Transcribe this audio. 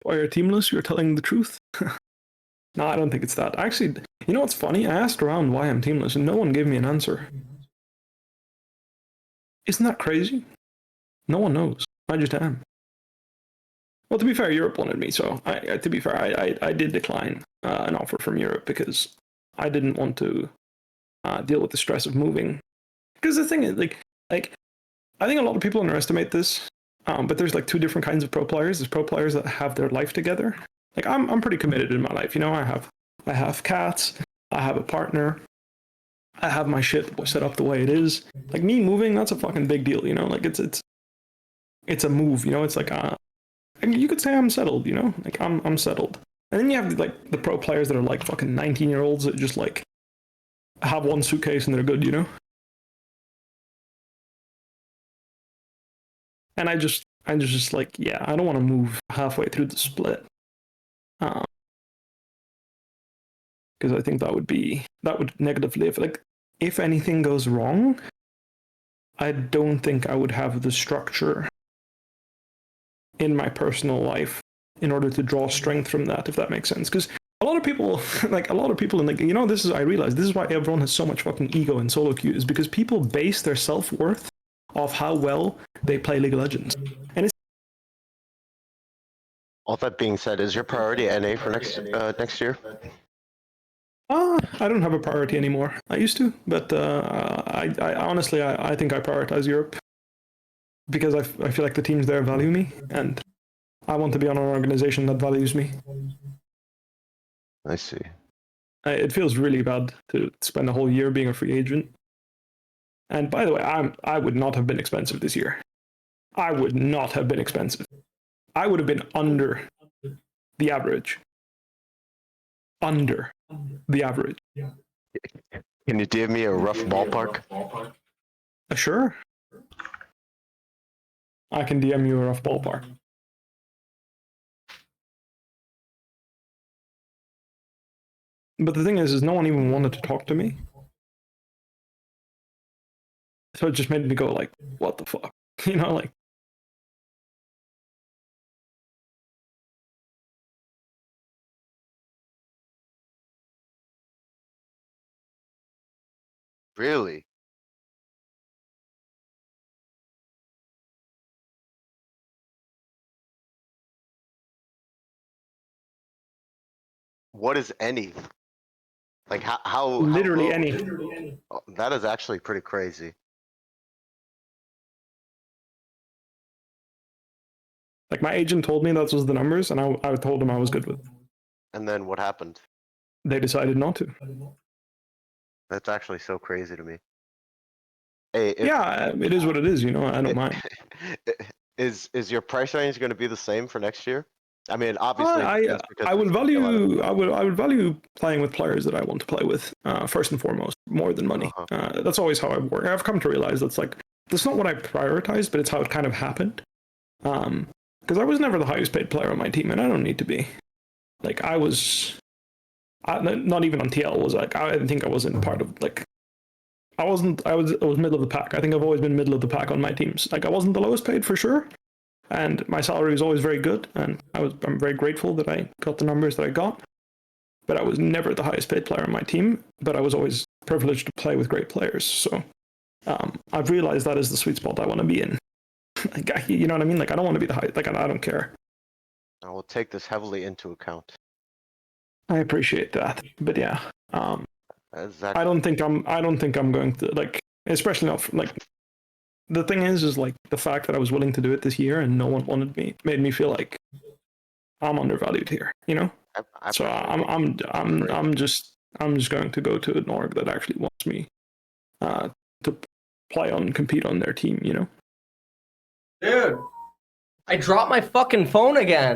Why you're teamless? You're telling the truth. No, I don't think it's that. Actually, you know what's funny? I asked around why I'm teamless, and no one gave me an answer. Isn't that crazy? No one knows. I just am. Well, to be fair, Europe wanted me, so to be fair, I did decline an offer from Europe because I didn't want to deal with the stress of moving. Because the thing is, like I think a lot of people underestimate this, but there's like two different kinds of pro players. There's pro players that have their life together. Like I'm pretty committed in my life. You know, I have cats. I have a partner. I have my shit set up the way it is. Like me moving, that's a fucking big deal. You know, like it's a move. You know, it's like you could say I'm settled. You know, like I'm settled. And then you have like the pro players that are like fucking 19-year-olds that just like have one suitcase and they're good. You know. And I just like, yeah, I don't want to move halfway through the split, because I think that would negatively affect. Like, if anything goes wrong, I don't think I would have the structure in my personal life in order to draw strength from that, if that makes sense. Because a lot of people, and like, you know, I realize this is why everyone has so much fucking ego in solo queue, is because people base their self-worth off how well they play League of Legends. And it's All that being said, is your priority NA for next year? I don't have a priority anymore. I used to, but I honestly, I think I prioritize Europe because I feel like the teams there value me, and I want to be on an organization that values me. I see. It feels really bad to spend a whole year being a free agent. And by the way, I would not have been expensive this year. I would not have been expensive. I would have been under the average. Under the average. Can you give me a rough ballpark? Sure. I can DM you a rough ballpark. But the thing is no one even wanted to talk to me. So it just made me go like, what the fuck? You know, like. Really? What is any? Like how Literally low? any. Oh, that is actually pretty crazy. Like my agent told me that was the numbers, and I told him I was good with it. And then what happened? They decided not to. That's actually so crazy to me. Hey, Yeah, it is what it is. You know, I don't mind. Is your price range going to be the same for next year? I mean, obviously, I would value playing with players that I want to play with first and foremost, more than money. That's always how I work. I've come to realize that's not what I prioritized, but it's how it kind of happened. Because I was never the highest paid player on my team, and I don't need to be. Like I was, not even on TL was like I think I wasn't part of like. I was middle of the pack. I think I've always been middle of the pack on my teams. Like I wasn't the lowest paid for sure, and my salary was always very good, and I'm very grateful that I got the numbers that I got. But I was never the highest paid player on my team. But I was always privileged to play with great players. So I've realized that is the sweet spot I want to be in. Like, you know what I mean? Like I don't want to be the high. Like I don't care. I will take this heavily into account. I appreciate that, but yeah. Exactly. I don't think I'm going to like, especially not like. The thing is like the fact that I was willing to do it this year and no one wanted me made me feel like I'm undervalued here, you know. So I'm just going to go to an org that actually wants me to compete on their team, you know. Dude, I dropped my fucking phone again.